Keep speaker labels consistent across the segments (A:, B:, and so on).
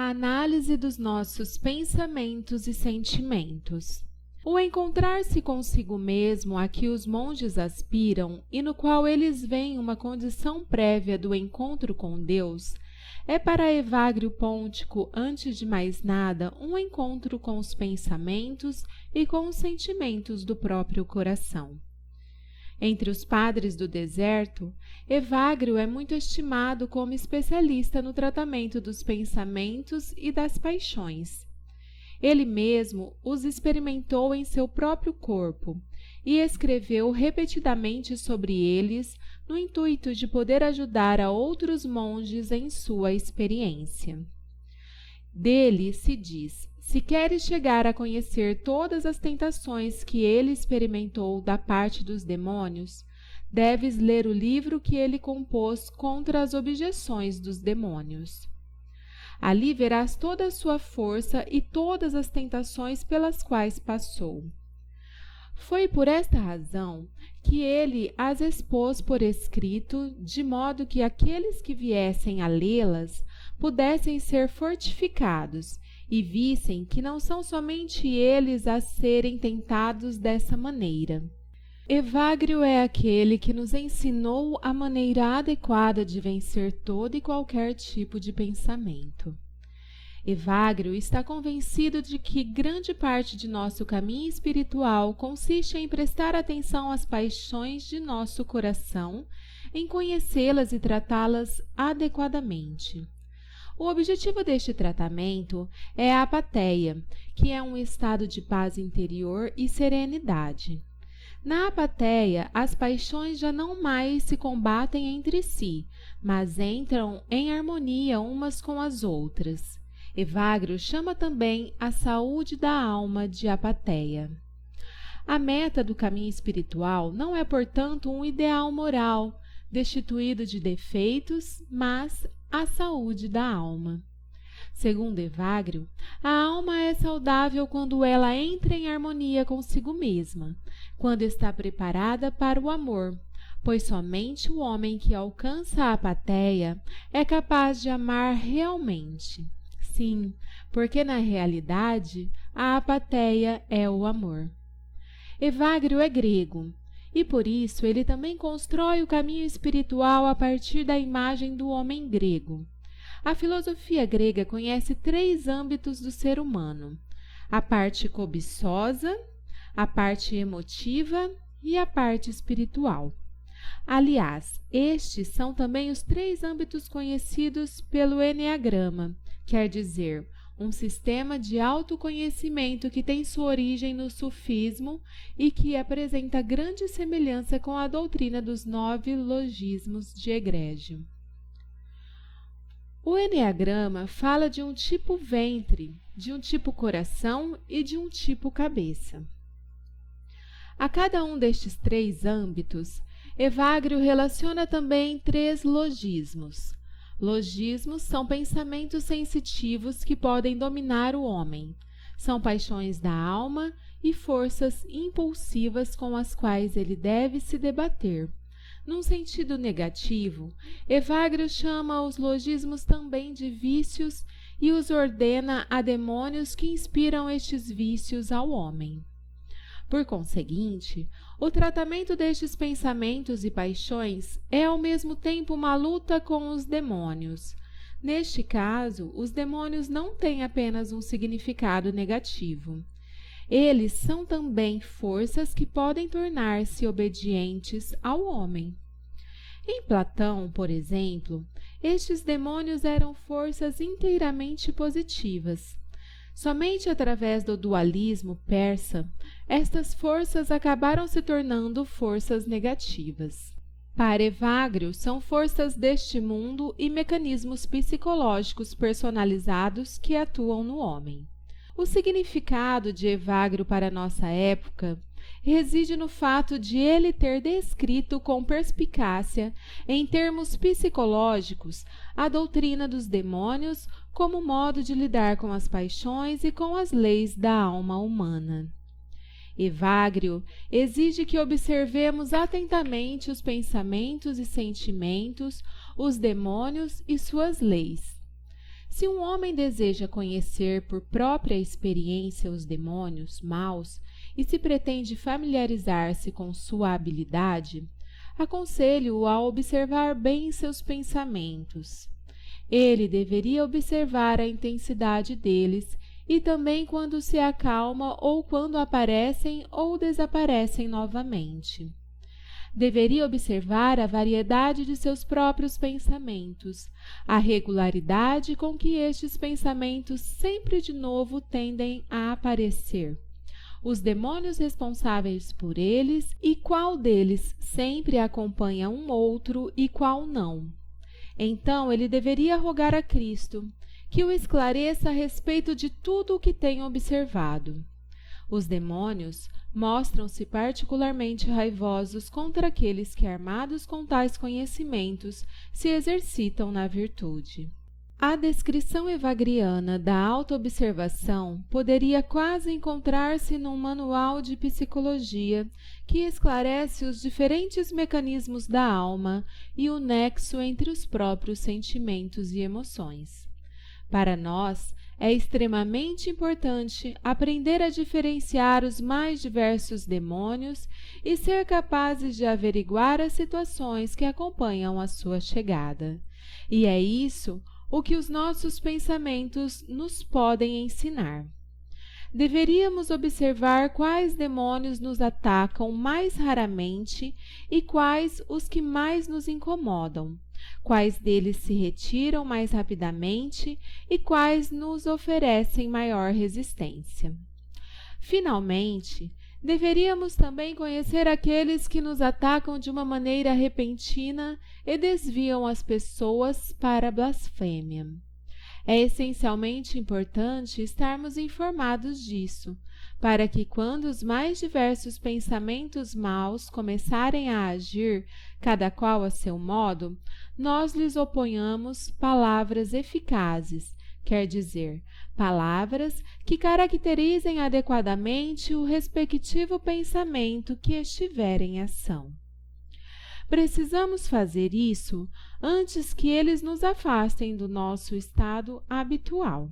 A: a análise dos nossos pensamentos e sentimentos. O encontrar-se consigo mesmo a que os monges aspiram e no qual eles veem uma condição prévia do encontro com Deus, é para Evagrio Póntico, antes de mais nada, um encontro com os pensamentos e com os sentimentos do próprio coração. Entre os padres do deserto, Evagrio é muito estimado como especialista no tratamento dos pensamentos e das paixões. Ele mesmo os experimentou em seu próprio corpo e escreveu repetidamente sobre eles no intuito de poder ajudar a outros monges em sua experiência. Dele se diz: se queres chegar a conhecer todas as tentações que ele experimentou da parte dos demônios, deves ler o livro que ele compôs contra as objeções dos demônios. Ali verás toda a sua força e todas as tentações pelas quais passou. Foi por esta razão que ele as expôs por escrito, de modo que aqueles que viessem a lê-las pudessem ser fortificados e vissem que não são somente eles a serem tentados dessa maneira. Evagrio é aquele que nos ensinou a maneira adequada de vencer todo e qualquer tipo de pensamento. Evagrio está convencido de que grande parte de nosso caminho espiritual consiste em prestar atenção às paixões de nosso coração, em conhecê-las e tratá-las adequadamente. O objetivo deste tratamento é a apatheia, que é um estado de paz interior e serenidade. Na apatheia, as paixões já não mais se combatem entre si, mas entram em harmonia umas com as outras. Evagrio chama também a saúde da alma de apatheia. A meta do caminho espiritual não é, portanto, um ideal moral, destituído de defeitos, mas a saúde da alma. Segundo Evagrio, a alma é saudável quando ela entra em harmonia consigo mesma, quando está preparada para o amor, pois somente o homem que alcança a apatheia é capaz de amar realmente. Sim, porque na realidade a apatheia é o amor. Evagrio é grego, e por isso ele também constrói o caminho espiritual a partir da imagem do homem grego. A filosofia grega conhece 3 âmbitos do ser humano: a parte cobiçosa, a parte emotiva e a parte espiritual. Aliás, estes são também os 3 âmbitos conhecidos pelo Eneagrama, quer dizer, um sistema de autoconhecimento que tem sua origem no sufismo e que apresenta grande semelhança com a doutrina dos 9 logismos de Egrégio. O Eneagrama fala de um tipo ventre, de um tipo coração e de um tipo cabeça. A cada um destes 3 âmbitos, Evagrio relaciona também 3 logismos. Logismos são pensamentos sensitivos que podem dominar o homem. São paixões da alma e forças impulsivas com as quais ele deve se debater. Num sentido negativo, Evagrio chama os logismos também de vícios e os ordena a demônios que inspiram estes vícios ao homem. Por conseguinte, o tratamento destes pensamentos e paixões é ao mesmo tempo uma luta com os demônios. Neste caso, os demônios não têm apenas um significado negativo. Eles são também forças que podem tornar-se obedientes ao homem. Em Platão, por exemplo, estes demônios eram forças inteiramente positivas. Somente através do dualismo persa, estas forças acabaram se tornando forças negativas. Para Evagrio, são forças deste mundo e mecanismos psicológicos personalizados que atuam no homem. O significado de Evagrio para nossa época reside no fato de ele ter descrito com perspicácia, em termos psicológicos, a doutrina dos demônios como modo de lidar com as paixões e com as leis da alma humana. Evagrio exige que observemos atentamente os pensamentos e sentimentos, os demônios e suas leis. Se um homem deseja conhecer por própria experiência os demônios maus e se pretende familiarizar-se com sua habilidade, aconselho-o a observar bem seus pensamentos. Ele deveria observar a intensidade deles e também quando se acalma ou quando aparecem ou desaparecem novamente. Deveria observar a variedade de seus próprios pensamentos, a regularidade com que estes pensamentos sempre de novo tendem a aparecer, os demônios responsáveis por eles e qual deles sempre acompanha um outro e qual não. Então ele deveria rogar a Cristo que o esclareça a respeito de tudo o que tem observado. Os demônios mostram-se particularmente raivosos contra aqueles que, armados com tais conhecimentos, se exercitam na virtude. A descrição evagriana da autoobservação poderia quase encontrar-se num manual de psicologia que esclarece os diferentes mecanismos da alma e o nexo entre os próprios sentimentos e emoções. Para nós, é extremamente importante aprender a diferenciar os mais diversos demônios e ser capazes de averiguar as situações que acompanham a sua chegada. E é isso o que os nossos pensamentos nos podem ensinar. Deveríamos observar quais demônios nos atacam mais raramente e quais os que mais nos incomodam, quais deles se retiram mais rapidamente e quais nos oferecem maior resistência. Finalmente, deveríamos também conhecer aqueles que nos atacam de uma maneira repentina e desviam as pessoas para a blasfêmia. É essencialmente importante estarmos informados disso, para que quando os mais diversos pensamentos maus começarem a agir, cada qual a seu modo, nós lhes oponhamos palavras eficazes, quer dizer, palavras que caracterizem adequadamente o respectivo pensamento que estiver em ação. Precisamos fazer isso antes que eles nos afastem do nosso estado habitual.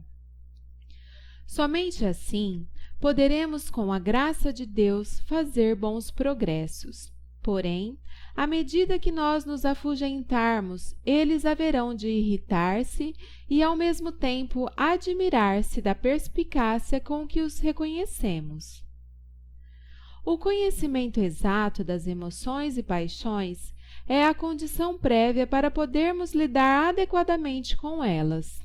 A: Somente assim poderemos, com a graça de Deus, fazer bons progressos. Porém, à medida que nós nos afugentarmos, eles haverão de irritar-se e, ao mesmo tempo, admirar-se da perspicácia com que os reconhecemos. O conhecimento exato das emoções e paixões é a condição prévia para podermos lidar adequadamente com elas.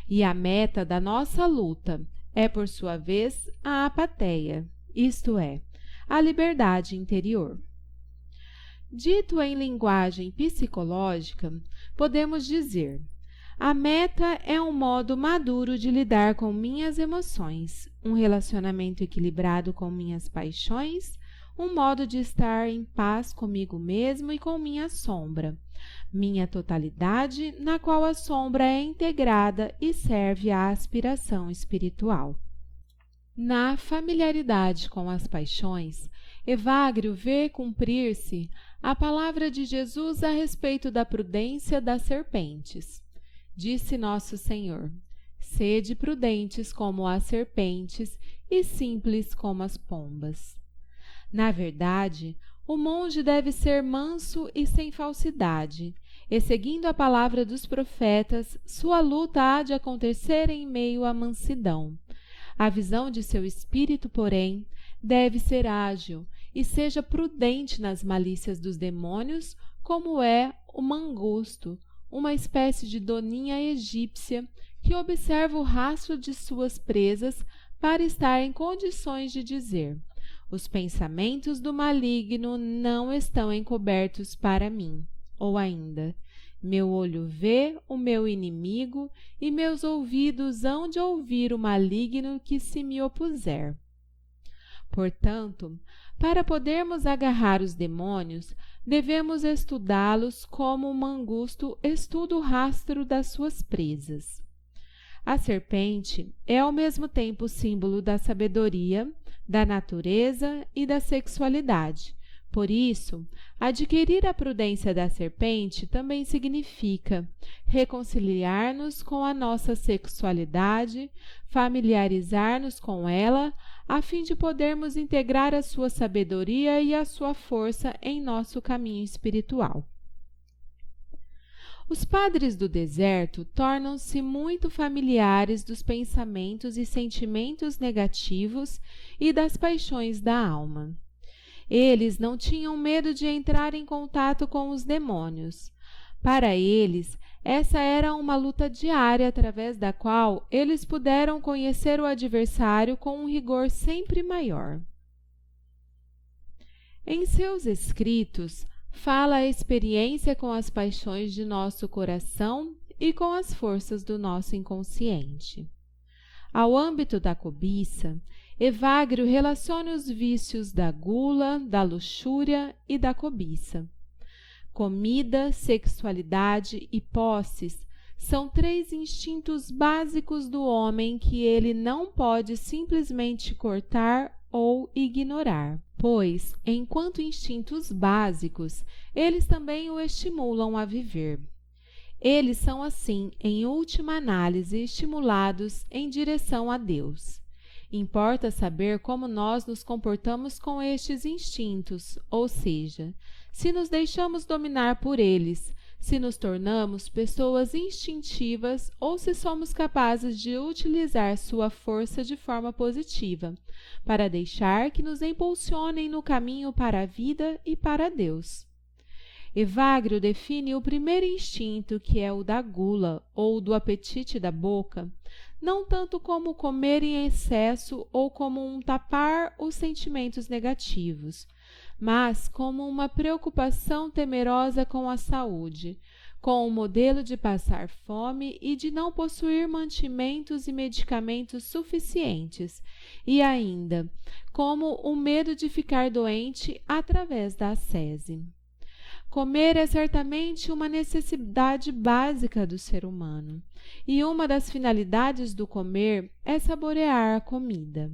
A: E a meta da nossa luta é, por sua vez, a apatheia, isto é, a liberdade interior. Dito em linguagem psicológica, podemos dizer: a meta é um modo maduro de lidar com minhas emoções, um relacionamento equilibrado com minhas paixões, um modo de estar em paz comigo mesmo e com minha sombra, minha totalidade, na qual a sombra é integrada e serve à aspiração espiritual. Na familiaridade com as paixões, Evagrio vê cumprir-se a palavra de Jesus a respeito da prudência das serpentes. Disse nosso Senhor: sede prudentes como as serpentes e simples como as pombas. Na verdade, o monge deve ser manso e sem falsidade, e seguindo a palavra dos profetas, sua luta há de acontecer em meio à mansidão. A visão de seu espírito, porém, deve ser ágil e seja prudente nas malícias dos demônios, como é o mangusto, uma espécie de doninha egípcia que observa o rastro de suas presas para estar em condições de dizer: os pensamentos do maligno não estão encobertos para mim. Ou ainda: meu olho vê o meu inimigo e meus ouvidos hão de ouvir o maligno que se me opuser. Portanto, para podermos agarrar os demônios, devemos estudá-los como o mangusto estuda o rastro das suas presas. A serpente é ao mesmo tempo símbolo da sabedoria, da natureza e da sexualidade, Por isso, adquirir a prudência da serpente também significa reconciliar-nos com a nossa sexualidade, familiarizar-nos com ela, a fim de podermos integrar a sua sabedoria e a sua força em nosso caminho espiritual. Os padres do deserto tornam-se muito familiares dos pensamentos e sentimentos negativos e das paixões da alma. Eles não tinham medo de entrar em contato com os demônios. Para eles, essa era uma luta diária através da qual eles puderam conhecer o adversário com um rigor sempre maior. Em seus escritos, fala a experiência com as paixões de nosso coração e com as forças do nosso inconsciente. Ao âmbito da cobiça, Evagrio relaciona os vícios da gula, da luxúria e da cobiça. Comida, sexualidade e posses são 3 instintos básicos do homem que ele não pode simplesmente cortar ou ignorar, pois, enquanto instintos básicos, eles também o estimulam a viver. Eles são, assim, em última análise, estimulados em direção a Deus. Importa saber como nós nos comportamos com estes instintos, ou seja, se nos deixamos dominar por eles, se nos tornamos pessoas instintivas ou se somos capazes de utilizar sua força de forma positiva, para deixar que nos impulsionem no caminho para a vida e para Deus. Evagrio define o primeiro instinto, que é o da gula ou do apetite da boca, não tanto como comer em excesso ou como um tapar os sentimentos negativos, mas como uma preocupação temerosa com a saúde, com o modelo de passar fome e de não possuir mantimentos e medicamentos suficientes, e ainda como o medo de ficar doente através da ascese. Comer é certamente uma necessidade básica do ser humano, e uma das finalidades do comer é saborear a comida.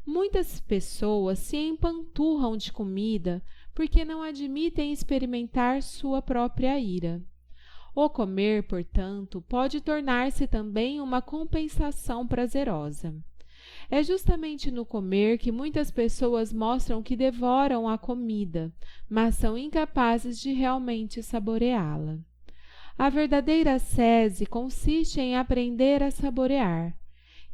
A: Muitas pessoas se empanturram de comida porque não admitem experimentar sua própria ira. O comer, portanto, pode tornar-se também uma compensação prazerosa. É justamente no comer que muitas pessoas mostram que devoram a comida, mas são incapazes de realmente saboreá-la. A verdadeira ascese consiste em aprender a saborear,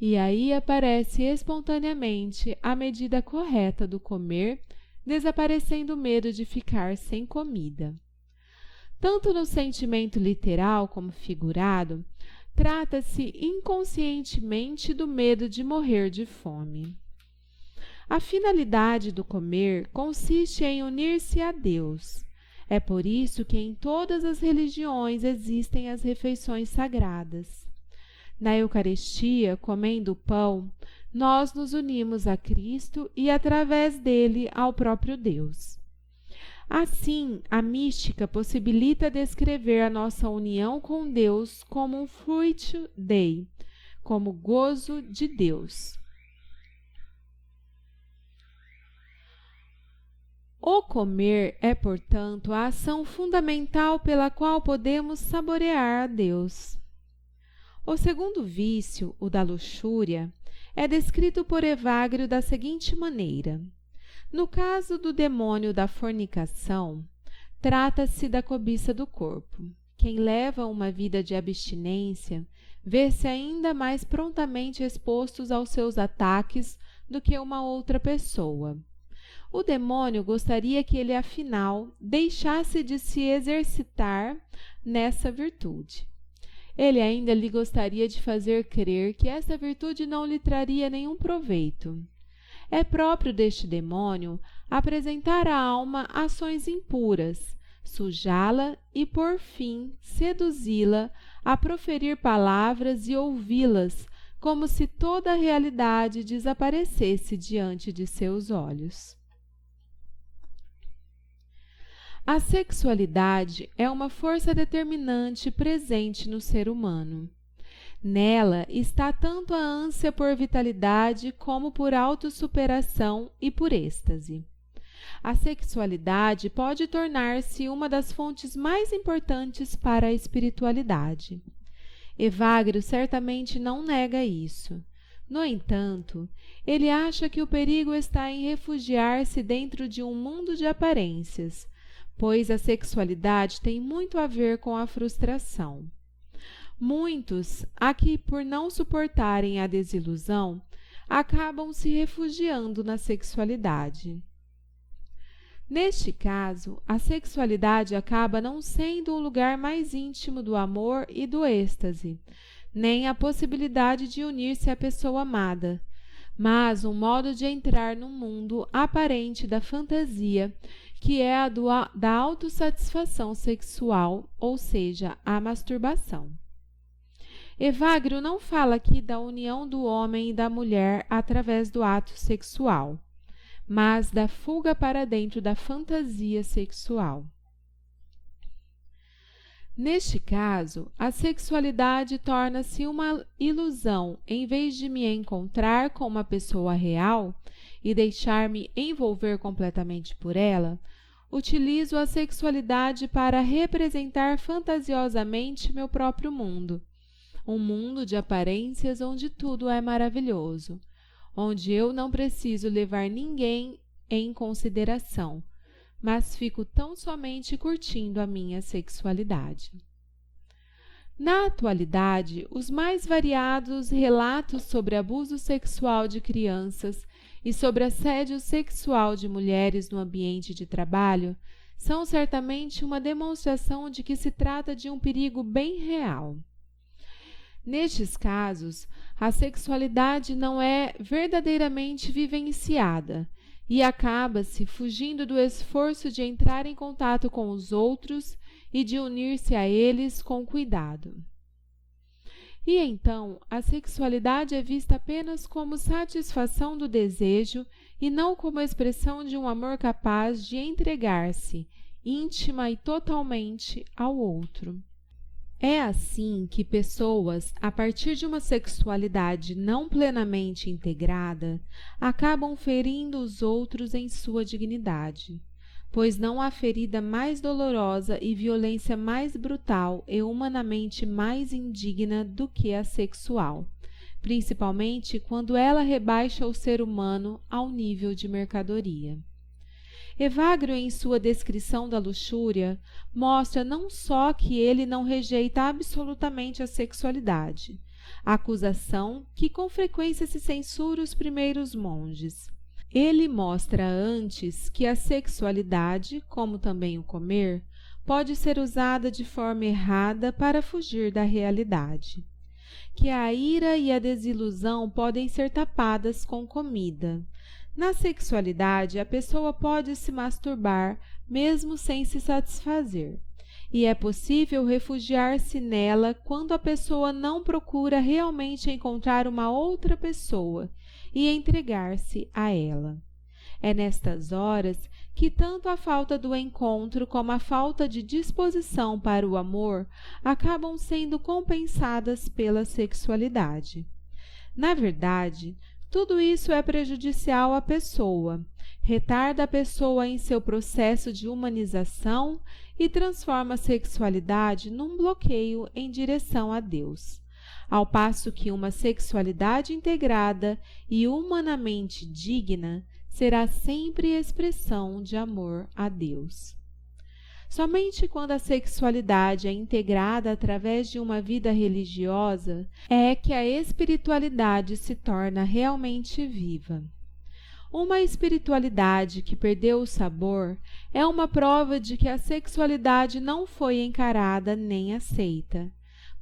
A: e aí aparece espontaneamente a medida correta do comer, desaparecendo o medo de ficar sem comida. Tanto no sentimento literal como figurado, trata-se inconscientemente do medo de morrer de fome. A finalidade do comer consiste em unir-se a Deus. É por isso que em todas as religiões existem as refeições sagradas. Na Eucaristia, comendo o pão, nós nos unimos a Cristo e, através dele, ao próprio Deus. Assim, a mística possibilita descrever a nossa união com Deus como um fruitio Dei, como gozo de Deus. O comer é, portanto, a ação fundamental pela qual podemos saborear a Deus. O segundo vício, o da luxúria, é descrito por Evagrio da seguinte maneira. No caso do demônio da fornicação, trata-se da cobiça do corpo. Quem leva uma vida de abstinência vê-se ainda mais prontamente expostos aos seus ataques do que uma outra pessoa. O demônio gostaria que ele, afinal, deixasse de se exercitar nessa virtude. Ele ainda lhe gostaria de fazer crer que essa virtude não lhe traria nenhum proveito. É próprio deste demônio apresentar à alma ações impuras, sujá-la e, por fim, seduzi-la a proferir palavras e ouvi-las, como se toda a realidade desaparecesse diante de seus olhos. A sexualidade é uma força determinante presente no ser humano. Nela está tanto a ânsia por vitalidade como por autossuperação e por êxtase. A sexualidade pode tornar-se uma das fontes mais importantes para a espiritualidade. Evagrio certamente não nega isso. No entanto, ele acha que o perigo está em refugiar-se dentro de um mundo de aparências, pois a sexualidade tem muito a ver com a frustração. Muitos, aqui por não suportarem a desilusão, acabam se refugiando na sexualidade. Neste caso, a sexualidade acaba não sendo o lugar mais íntimo do amor e do êxtase, nem a possibilidade de unir-se à pessoa amada, mas um modo de entrar no mundo aparente da fantasia, que é a da autossatisfação sexual, ou seja, a masturbação. Evagrio não fala aqui da união do homem e da mulher através do ato sexual, mas da fuga para dentro da fantasia sexual. Neste caso, a sexualidade torna-se uma ilusão. Em vez de me encontrar com uma pessoa real e deixar-me envolver completamente por ela, utilizo a sexualidade para representar fantasiosamente meu próprio mundo. Um mundo de aparências onde tudo é maravilhoso, onde eu não preciso levar ninguém em consideração, mas fico tão somente curtindo a minha sexualidade. Na atualidade, os mais variados relatos sobre abuso sexual de crianças e sobre assédio sexual de mulheres no ambiente de trabalho são certamente uma demonstração de que se trata de um perigo bem real. Nestes casos, a sexualidade não é verdadeiramente vivenciada e acaba-se fugindo do esforço de entrar em contato com os outros e de unir-se a eles com cuidado. E então, a sexualidade é vista apenas como satisfação do desejo e não como expressão de um amor capaz de entregar-se, íntima e totalmente, ao outro. É assim que pessoas, a partir de uma sexualidade não plenamente integrada, acabam ferindo os outros em sua dignidade, pois não há ferida mais dolorosa e violência mais brutal e humanamente mais indigna do que a sexual, principalmente quando ela rebaixa o ser humano ao nível de mercadoria. Evagrio, em sua descrição da luxúria, mostra não só que ele não rejeita absolutamente a sexualidade, acusação que com frequência se censura os primeiros monges. Ele mostra antes que a sexualidade, como também o comer, pode ser usada de forma errada para fugir da realidade, que a ira e a desilusão podem ser tapadas com comida. Na sexualidade, a pessoa pode se masturbar mesmo sem se satisfazer, e é possível refugiar-se nela quando a pessoa não procura realmente encontrar uma outra pessoa e entregar-se a ela. É nestas horas que tanto a falta do encontro como a falta de disposição para o amor acabam sendo compensadas pela sexualidade. Na verdade, tudo isso é prejudicial à pessoa, retarda a pessoa em seu processo de humanização e transforma a sexualidade num bloqueio em direção a Deus, ao passo que uma sexualidade integrada e humanamente digna será sempre expressão de amor a Deus. Somente quando a sexualidade é integrada através de uma vida religiosa é que a espiritualidade se torna realmente viva. Uma espiritualidade que perdeu o sabor é uma prova de que a sexualidade não foi encarada nem aceita.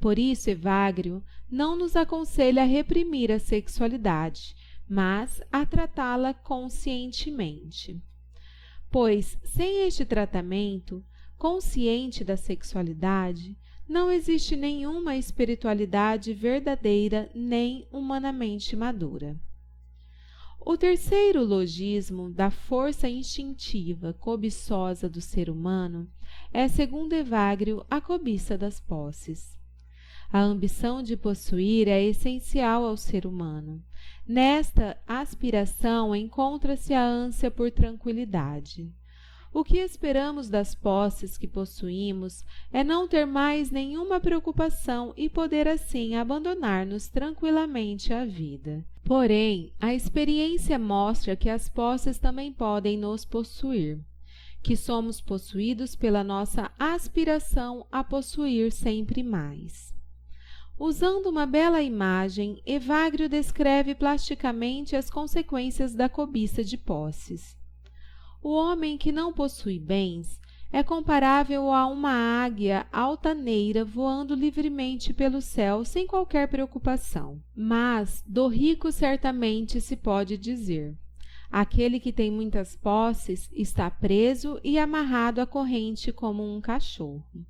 A: Por isso, Evagrio não nos aconselha a reprimir a sexualidade, mas a tratá-la conscientemente. Pois, sem este tratamento consciente da sexualidade, não existe nenhuma espiritualidade verdadeira nem humanamente madura. O terceiro logismo da força instintiva cobiçosa do ser humano é, segundo Evagrio, a cobiça das posses. A ambição de possuir é essencial ao ser humano. Nesta aspiração encontra-se a ânsia por tranquilidade. O que esperamos das posses que possuímos é não ter mais nenhuma preocupação e poder assim abandonar-nos tranquilamente à vida. Porém, a experiência mostra que as posses também podem nos possuir, que somos possuídos pela nossa aspiração a possuir sempre mais. Usando uma bela imagem, Evagrio descreve plasticamente as consequências da cobiça de posses. O homem que não possui bens é comparável a uma águia altaneira voando livremente pelo céu sem qualquer preocupação. Mas do rico certamente se pode dizer: aquele que tem muitas posses está preso e amarrado à corrente como um cachorro.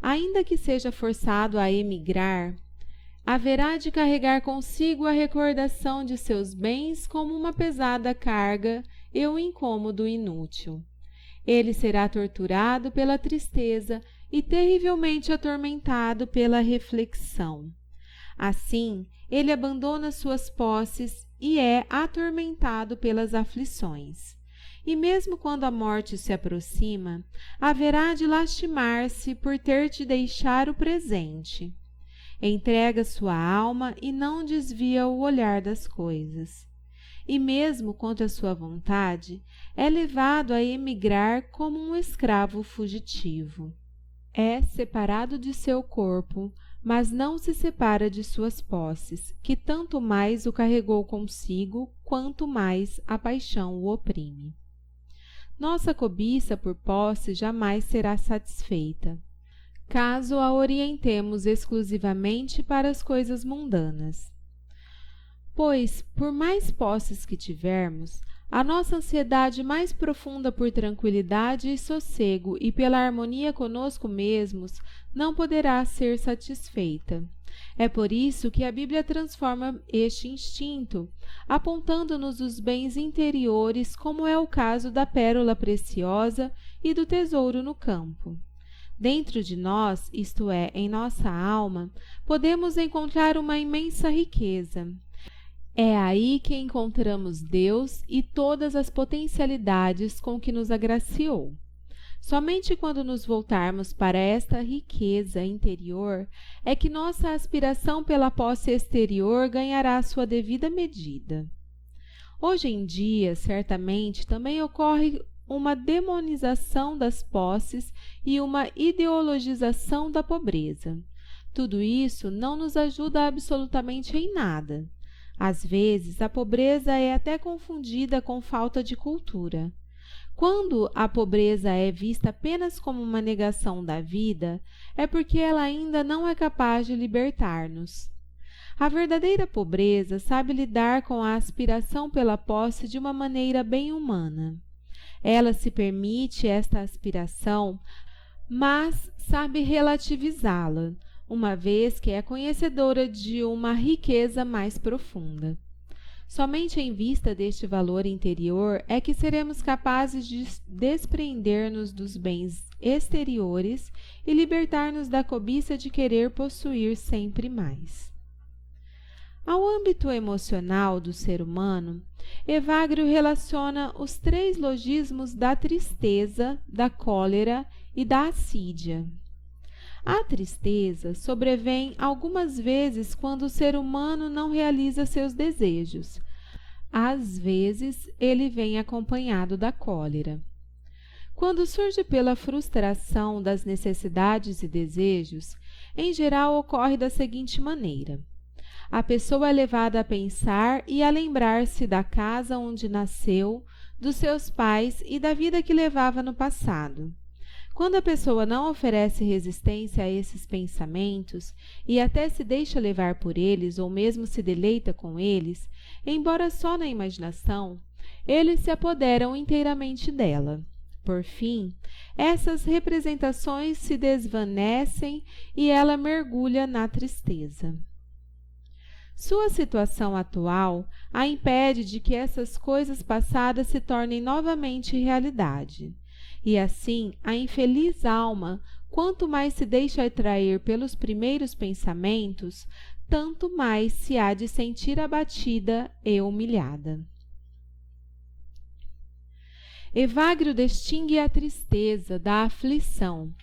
A: Ainda que seja forçado a emigrar, haverá de carregar consigo a recordação de seus bens como uma pesada carga e um incômodo inútil. Ele será torturado pela tristeza e terrivelmente atormentado pela reflexão. Assim, ele abandona suas posses e é atormentado pelas aflições. E mesmo quando a morte se aproxima, haverá de lastimar-se por ter de deixar o presente. Entrega sua alma e não desvia o olhar das coisas. E mesmo contra sua vontade, é levado a emigrar como um escravo fugitivo. É separado de seu corpo, mas não se separa de suas posses, que tanto mais o carregou consigo, quanto mais a paixão o oprime. Nossa cobiça por posse jamais será satisfeita, caso a orientemos exclusivamente para as coisas mundanas. Pois, por mais posses que tivermos, a nossa ansiedade mais profunda por tranquilidade e sossego e pela harmonia conosco mesmos não poderá ser satisfeita. É por isso que a Bíblia transforma este instinto, apontando-nos os bens interiores, como é o caso da pérola preciosa e do tesouro no campo. Dentro de nós, isto é, em nossa alma, podemos encontrar uma imensa riqueza. É aí que encontramos Deus e todas as potencialidades com que nos agraciou. Somente quando nos voltarmos para esta riqueza interior é que nossa aspiração pela posse exterior ganhará sua devida medida. Hoje em dia, certamente, também ocorre uma demonização das posses e uma ideologização da pobreza. Tudo isso não nos ajuda absolutamente em nada. Às vezes, a pobreza é até confundida com falta de cultura. Quando a pobreza é vista apenas como uma negação da vida, é porque ela ainda não é capaz de libertar-nos. A verdadeira pobreza sabe lidar com a aspiração pela posse de uma maneira bem humana. Ela se permite esta aspiração, mas sabe relativizá-la, uma vez que é conhecedora de uma riqueza mais profunda. Somente em vista deste valor interior é que seremos capazes de desprender-nos dos bens exteriores e libertar-nos da cobiça de querer possuir sempre mais. Ao âmbito emocional do ser humano, Evagrio relaciona os 3 logismos da tristeza, da cólera e da assídia. A tristeza sobrevém algumas vezes quando o ser humano não realiza seus desejos. Às vezes, ele vem acompanhado da cólera. Quando surge pela frustração das necessidades e desejos, em geral ocorre da seguinte maneira: a pessoa é levada a pensar e a lembrar-se da casa onde nasceu, dos seus pais e da vida que levava no passado. Quando a pessoa não oferece resistência a esses pensamentos e até se deixa levar por eles ou mesmo se deleita com eles, embora só na imaginação, eles se apoderam inteiramente dela. Por fim, essas representações se desvanecem e ela mergulha na tristeza. Sua situação atual a impede de que essas coisas passadas se tornem novamente realidade. E assim, a infeliz alma quanto mais se deixa atrair pelos primeiros pensamentos, tanto mais se há de sentir abatida e humilhada. Evagrio distingue a tristeza da aflição.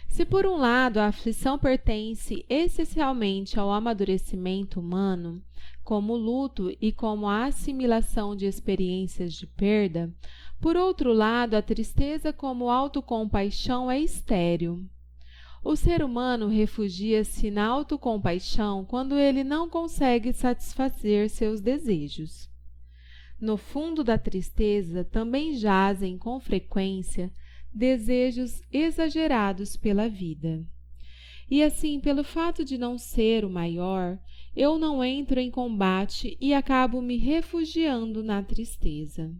A: Se, por um lado, a aflição pertence essencialmente ao amadurecimento humano, como o luto e como a assimilação de experiências de perda, por outro lado, a tristeza como autocompaixão é estéril. O ser humano refugia-se na autocompaixão quando ele não consegue satisfazer seus desejos. No fundo da tristeza também jazem, com frequência, desejos exagerados pela vida. E assim, pelo fato de não ser o maior, eu não entro em combate e acabo me refugiando na tristeza.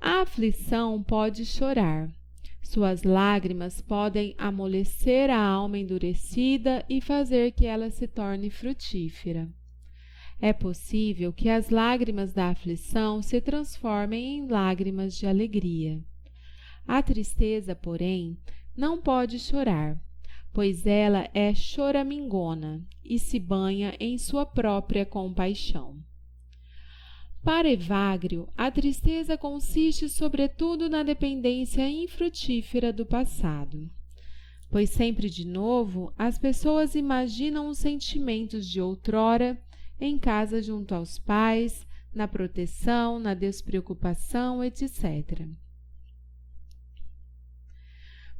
A: A aflição pode chorar. Suas lágrimas podem amolecer a alma endurecida e fazer que ela se torne frutífera. É possível que as lágrimas da aflição se transformem em lágrimas de alegria. A tristeza, porém, não pode chorar, pois ela é choramingona e se banha em sua própria compaixão. Para Evagrio, a tristeza consiste sobretudo na dependência infrutífera do passado, pois sempre de novo as pessoas imaginam os sentimentos de outrora em casa junto aos pais, na proteção, na despreocupação, etc.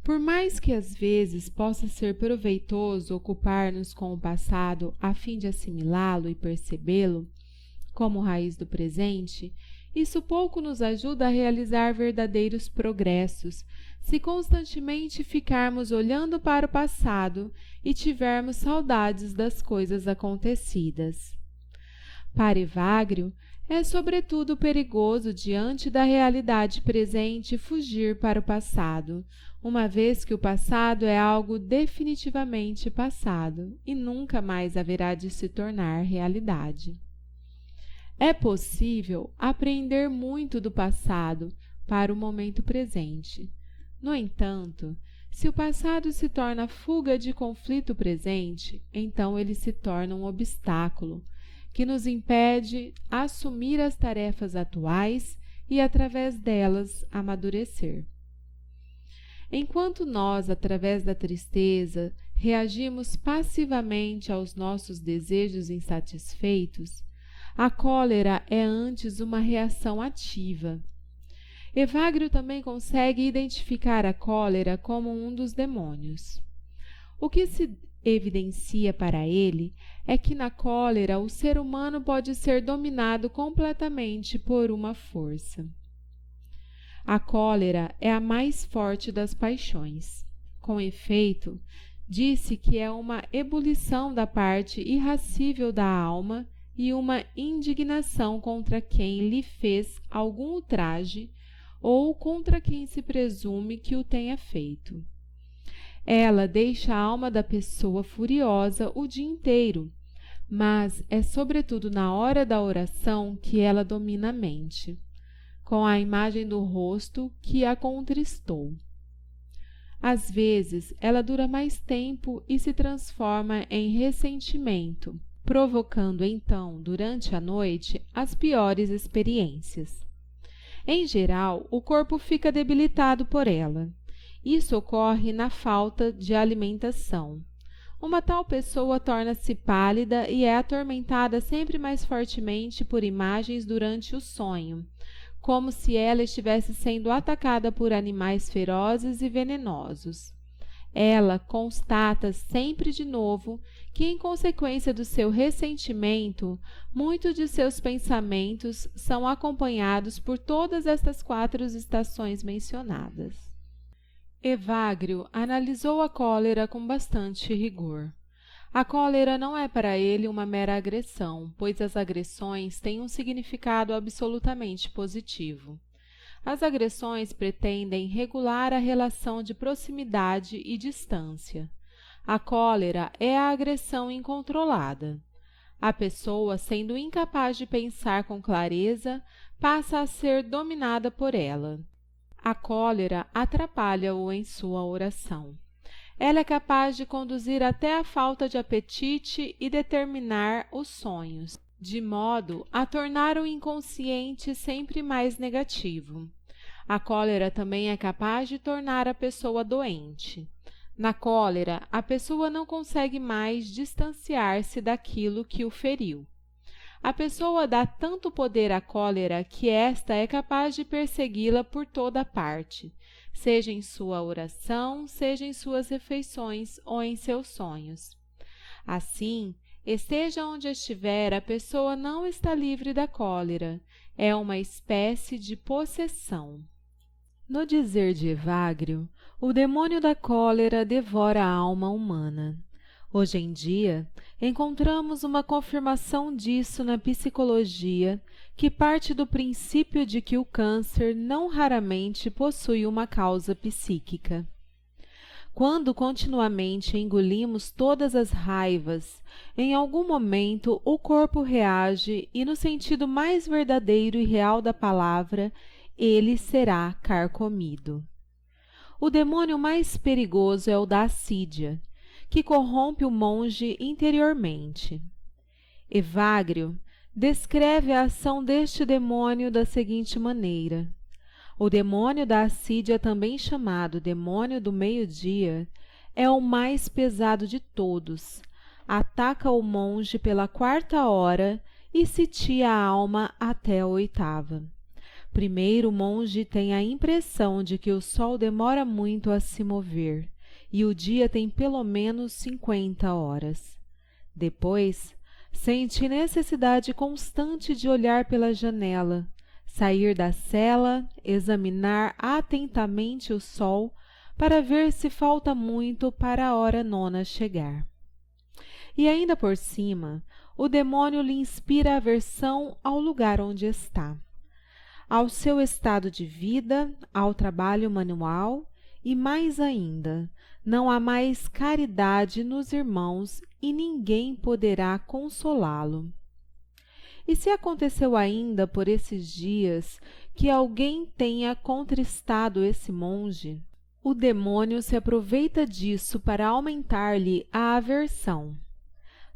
A: Por mais que às vezes possa ser proveitoso ocupar-nos com o passado a fim de assimilá-lo e percebê-lo, como raiz do presente, isso pouco nos ajuda a realizar verdadeiros progressos, se constantemente ficarmos olhando para o passado e tivermos saudades das coisas acontecidas. Para Evagrio, é sobretudo perigoso diante da realidade presente fugir para o passado, uma vez que o passado é algo definitivamente passado e nunca mais haverá de se tornar realidade. É possível apreender muito do passado para o momento presente. No entanto, se o passado se torna fuga de conflito presente, então ele se torna um obstáculo, que nos impede assumir as tarefas atuais e, através delas, amadurecer. Enquanto nós, através da tristeza, reagimos passivamente aos nossos desejos insatisfeitos, a cólera é antes uma reação ativa. Evagrio também consegue identificar a cólera como um dos demônios. O que se evidencia para ele é que na cólera o ser humano pode ser dominado completamente por uma força. A cólera é a mais forte das paixões. Com efeito, disse que é uma ebulição da parte irracível da alma e uma indignação contra quem lhe fez algum ultraje ou contra quem se presume que o tenha feito. Ela deixa a alma da pessoa furiosa o dia inteiro, mas é sobretudo na hora da oração que ela domina a mente, com a imagem do rosto que a contristou. Às vezes, ela dura mais tempo e se transforma em ressentimento, provocando então, durante a noite, as piores experiências. Em geral, o corpo fica debilitado por ela. Isso ocorre na falta de alimentação. Uma tal pessoa torna-se pálida e é atormentada sempre mais fortemente por imagens durante o sonho, como se ela estivesse sendo atacada por animais ferozes e venenosos. Ela constata sempre de novo que, em consequência do seu ressentimento, muitos de seus pensamentos são acompanhados por todas estas 4 estações mencionadas. Evagrio analisou a cólera com bastante rigor. A cólera não é para ele uma mera agressão, pois as agressões têm um significado absolutamente positivo. As agressões pretendem regular a relação de proximidade e distância. A cólera é a agressão incontrolada. A pessoa, sendo incapaz de pensar com clareza, passa a ser dominada por ela. A cólera atrapalha-o em sua oração. Ela é capaz de conduzir até a falta de apetite e determinar os sonhos, de modo a tornar o inconsciente sempre mais negativo. A cólera também é capaz de tornar a pessoa doente. Na cólera, a pessoa não consegue mais distanciar-se daquilo que o feriu. A pessoa dá tanto poder à cólera que esta é capaz de persegui-la por toda parte, seja em sua oração, seja em suas refeições ou em seus sonhos. Assim, esteja onde estiver, a pessoa não está livre da cólera, é uma espécie de possessão. No dizer de Evagrio, o demônio da cólera devora a alma humana. Hoje em dia, encontramos uma confirmação disso na psicologia, que parte do princípio de que o câncer não raramente possui uma causa psíquica. Quando continuamente engolimos todas as raivas, em algum momento o corpo reage e, no sentido mais verdadeiro e real da palavra, ele será carcomido. O demônio mais perigoso é o da assídia, que corrompe o monge interiormente. Evagrio descreve a ação deste demônio da seguinte maneira: o demônio da assídia, também chamado demônio do meio-dia, é o mais pesado de todos. Ataca o monge pela 4ª hora e sitia a alma até a 8ª. Primeiro, o monge tem a impressão de que o sol demora muito a se mover, e o dia tem pelo menos 50 horas. Depois, sente necessidade constante de olhar pela janela, sair da cela, examinar atentamente o sol para ver se falta muito para a hora 9ª chegar. E ainda por cima, o demônio lhe inspira aversão ao lugar onde está, ao seu estado de vida, ao trabalho manual e, mais ainda, não há mais caridade nos irmãos e ninguém poderá consolá-lo. E se aconteceu ainda por esses dias que alguém tenha contristado esse monge, o demônio se aproveita disso para aumentar-lhe a aversão.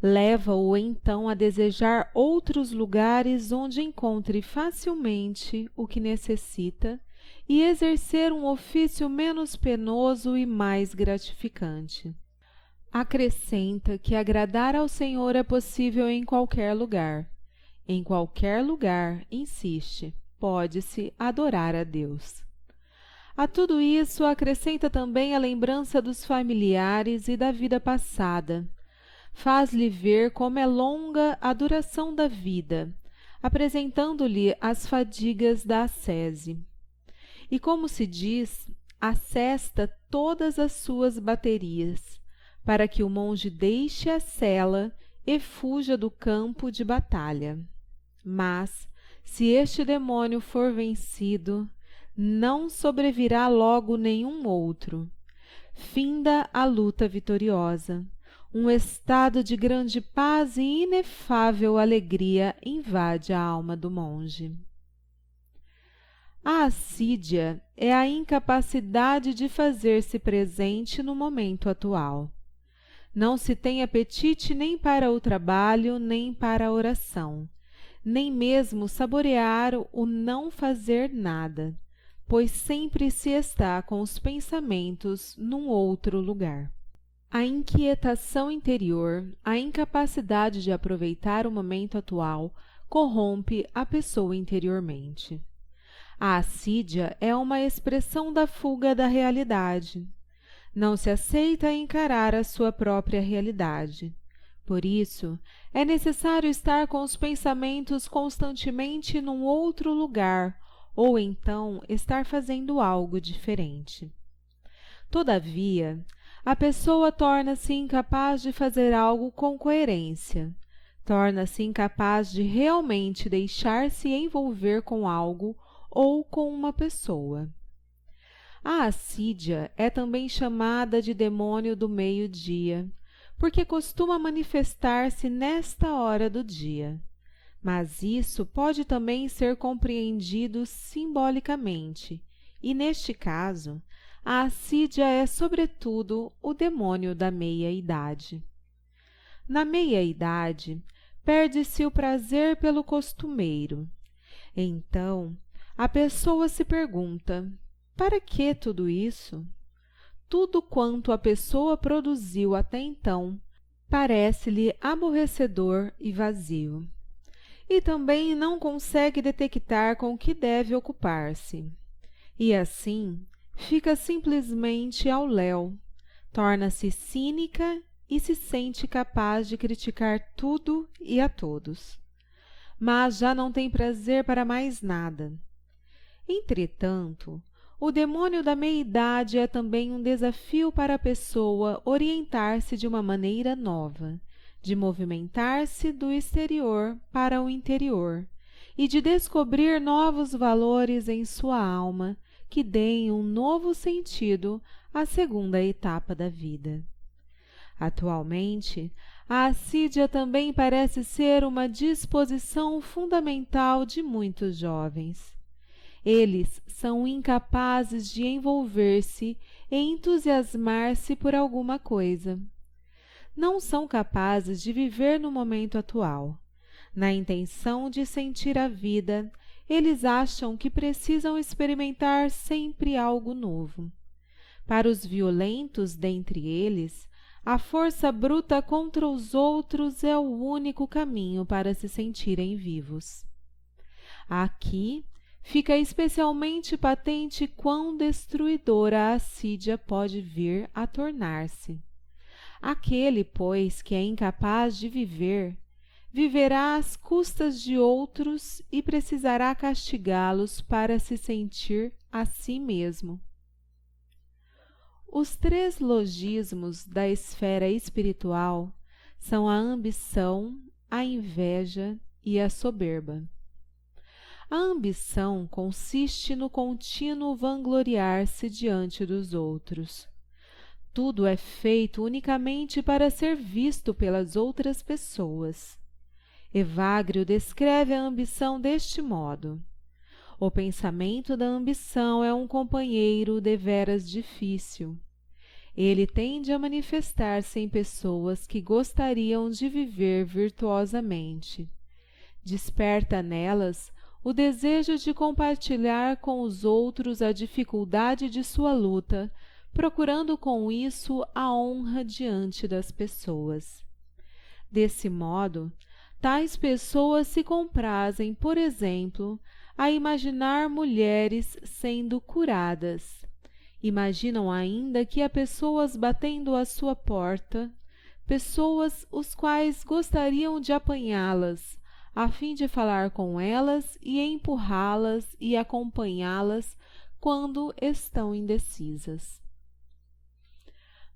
A: Leva-o então a desejar outros lugares onde encontre facilmente o que necessita e exercer um ofício menos penoso e mais gratificante. Acrescenta que agradar ao Senhor é possível em qualquer lugar. Em qualquer lugar, insiste, pode-se adorar a Deus. A tudo isso acrescenta também a lembrança dos familiares e da vida passada. Faz-lhe ver como é longa a duração da vida, apresentando-lhe as fadigas da ascese. E, como se diz, assesta todas as suas baterias, para que o monge deixe a cela e fuja do campo de batalha. Mas, se este demônio for vencido, não sobrevirá logo nenhum outro. Finda a luta vitoriosa. Um estado de grande paz e inefável alegria invade a alma do monge. A assídia é a incapacidade de fazer-se presente no momento atual. Não se tem apetite nem para o trabalho, nem para a oração, nem mesmo saborear o não fazer nada, pois sempre se está com os pensamentos num outro lugar. A inquietação interior, a incapacidade de aproveitar o momento atual, corrompe a pessoa interiormente. A assídia é uma expressão da fuga da realidade. Não se aceita encarar a sua própria realidade. Por isso, é necessário estar com os pensamentos constantemente num outro lugar, ou então estar fazendo algo diferente. Todavia, a pessoa torna-se incapaz de fazer algo com coerência, torna-se incapaz de realmente deixar-se envolver com algo ou com uma pessoa. A assídia é também chamada de demônio do meio-dia, porque costuma manifestar-se nesta hora do dia. Mas isso pode também ser compreendido simbolicamente, e neste caso, a assídia é, sobretudo, o demônio da meia-idade. Na meia-idade, perde-se o prazer pelo costumeiro. Então, a pessoa se pergunta: para que tudo isso? Tudo quanto a pessoa produziu até então parece-lhe aborrecedor e vazio. E também não consegue detectar com que deve ocupar-se. E assim, fica simplesmente ao léu, torna-se cínica e se sente capaz de criticar tudo e a todos. Mas já não tem prazer para mais nada. Entretanto, o demônio da meia-idade é também um desafio para a pessoa orientar-se de uma maneira nova, de movimentar-se do exterior para o interior e de descobrir novos valores em sua alma que deem um novo sentido à segunda etapa da vida. Atualmente, a assídia também parece ser uma disposição fundamental de muitos jovens. Eles são incapazes de envolver-se e entusiasmar-se por alguma coisa. Não são capazes de viver no momento atual. Na intenção de sentir a vida, eles acham que precisam experimentar sempre algo novo. Para os violentos dentre eles, a força bruta contra os outros é o único caminho para se sentirem vivos. Aqui fica especialmente patente quão destruidora a assídia pode vir a tornar-se. Aquele, pois, que é incapaz de viver, viverá às custas de outros e precisará castigá-los para se sentir a si mesmo. Os 3 logismos da esfera espiritual são a ambição, a inveja e a soberba. A ambição consiste no contínuo vangloriar-se diante dos outros. Tudo é feito unicamente para ser visto pelas outras pessoas. Evagrio descreve a ambição deste modo: o pensamento da ambição é um companheiro deveras difícil. Ele tende a manifestar-se em pessoas que gostariam de viver virtuosamente. Desperta nelas o desejo de compartilhar com os outros a dificuldade de sua luta, procurando com isso a honra diante das pessoas. Desse modo, tais pessoas se comprazem, por exemplo, a imaginar mulheres sendo curadas. Imaginam ainda que há pessoas batendo à sua porta, pessoas os quais gostariam de apanhá-las, a fim de falar com elas e empurrá-las e acompanhá-las quando estão indecisas.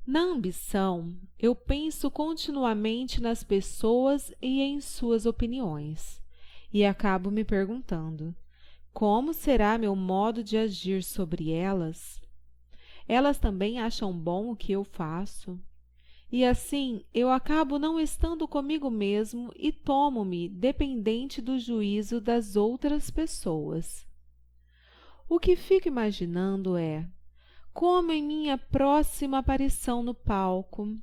A: Na ambição, eu penso continuamente nas pessoas e em suas opiniões, e acabo me perguntando: como será meu modo de agir sobre elas? Elas também acham bom o que eu faço? E assim eu acabo não estando comigo mesmo e tomo-me dependente do juízo das outras pessoas. O que fico imaginando é como em minha próxima aparição no palco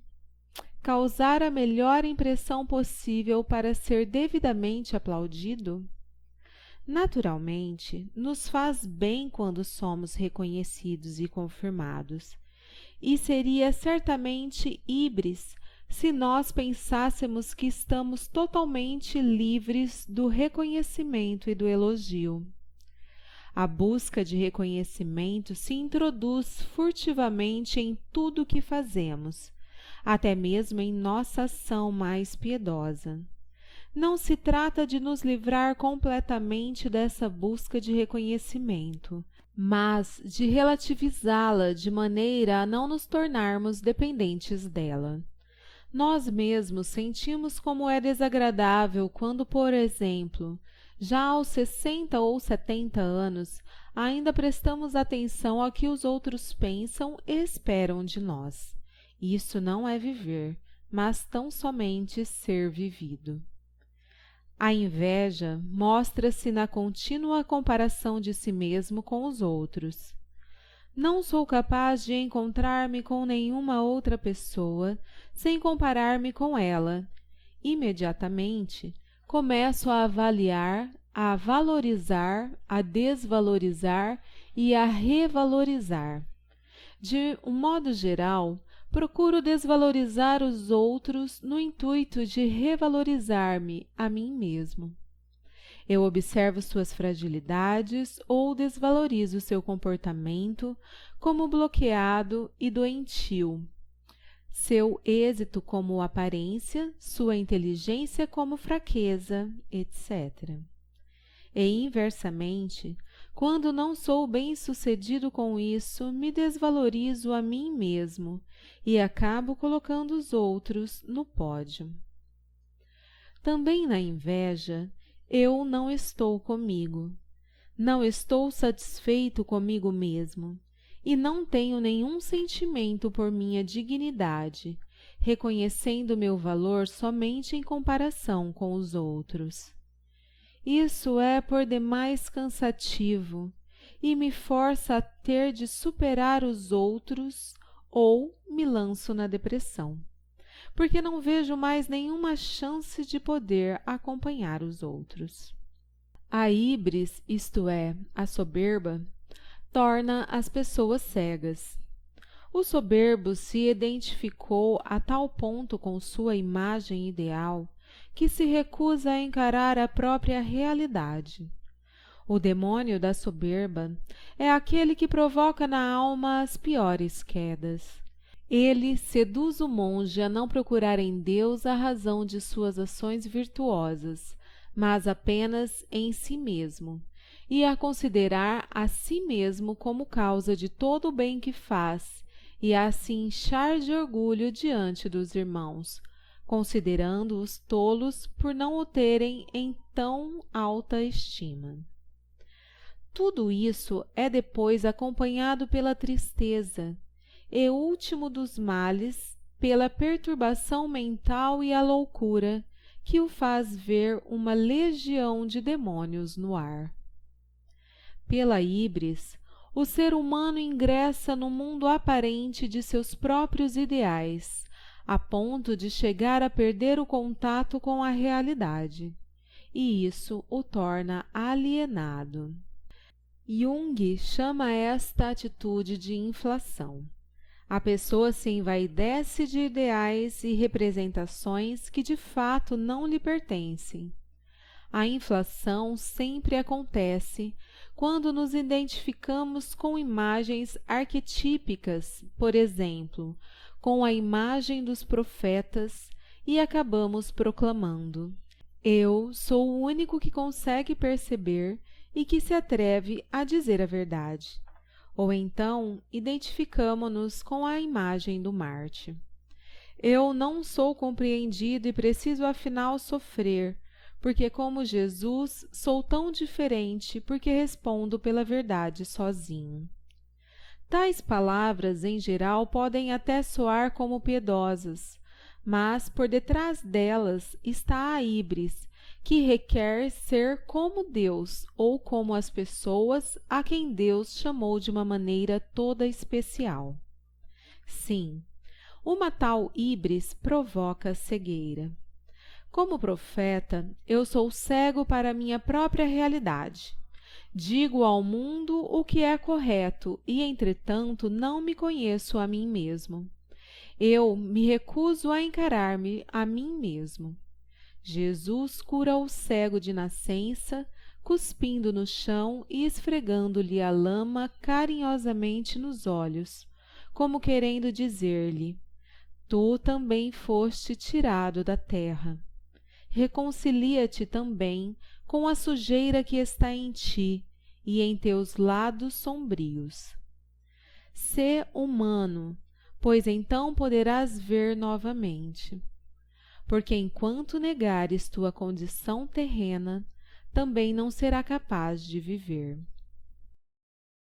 A: causar a melhor impressão possível para ser devidamente aplaudido. Naturalmente, nos faz bem quando somos reconhecidos e confirmados, e seria certamente híbris se nós pensássemos que estamos totalmente livres do reconhecimento e do elogio. A busca de reconhecimento se introduz furtivamente em tudo o que fazemos, até mesmo em nossa ação mais piedosa. Não se trata de nos livrar completamente dessa busca de reconhecimento, mas de relativizá-la de maneira a não nos tornarmos dependentes dela. Nós mesmos sentimos como é desagradável quando, por exemplo, já aos 60 ou 70 anos, ainda prestamos atenção ao que os outros pensam e esperam de nós. Isso não é viver, mas tão somente ser vivido. A inveja mostra-se na contínua comparação de si mesmo com os outros. Não sou capaz de encontrar-me com nenhuma outra pessoa sem comparar-me com ela. Imediatamente, começo a avaliar, a valorizar, a desvalorizar e a revalorizar. De um modo geral, procuro desvalorizar os outros no intuito de revalorizar-me a mim mesmo. Eu observo suas fragilidades ou desvalorizo seu comportamento como bloqueado e doentio, seu êxito como aparência, sua inteligência como fraqueza, etc. E, inversamente, quando não sou bem-sucedido com isso, me desvalorizo a mim mesmo e acabo colocando os outros no pódio. Também na inveja, eu não estou comigo. Não estou satisfeito comigo mesmo e não tenho nenhum sentimento por minha dignidade, reconhecendo meu valor somente em comparação com os outros. Isso é por demais cansativo e me força a ter de superar os outros ou me lanço na depressão, porque não vejo mais nenhuma chance de poder acompanhar os outros. A híbris, isto é, a soberba, torna as pessoas cegas. O soberbo se identificou a tal ponto com sua imagem ideal que se recusa a encarar a própria realidade. O demônio da soberba é aquele que provoca na alma as piores quedas. Ele seduz o monge a não procurar em Deus a razão de suas ações virtuosas, mas apenas em si mesmo, e a considerar a si mesmo como causa de todo o bem que faz, e a se inchar de orgulho diante dos irmãos, considerando-os tolos por não o terem em tão alta estima. Tudo isso é depois acompanhado pela tristeza, e último dos males, pela perturbação mental e a loucura, que o faz ver uma legião de demônios no ar. Pela híbris, o ser humano ingressa no mundo aparente de seus próprios ideais, a ponto de chegar a perder o contato com a realidade, e isso o torna alienado. Jung chama esta atitude de inflação. A pessoa se envaidece de ideais e representações que de fato não lhe pertencem. A inflação sempre acontece quando nos identificamos com imagens arquetípicas, por exemplo, com a imagem dos profetas, e acabamos proclamando: eu sou o único que consegue perceber e que se atreve a dizer a verdade. Ou então, identificamo-nos com a imagem do Marte. Eu não sou compreendido e preciso afinal sofrer, porque como Jesus sou tão diferente porque respondo pela verdade sozinho. Tais palavras, em geral, podem até soar como piedosas, mas por detrás delas está a híbris, que requer ser como Deus ou como as pessoas a quem Deus chamou de uma maneira toda especial. Sim, uma tal híbris provoca cegueira. Como profeta, eu sou cego para a minha própria realidade. Digo ao mundo o que é correto e, entretanto, não me conheço a mim mesmo. Eu me recuso a encarar-me a mim mesmo. Jesus cura o cego de nascença, cuspindo no chão e esfregando-lhe a lama carinhosamente nos olhos, como querendo dizer-lhe: tu também foste tirado da terra. Reconcilia-te também com a sujeira que está em ti e em teus lados sombrios. Sê humano, pois então poderás ver novamente. Porque enquanto negares tua condição terrena, também não será capaz de viver.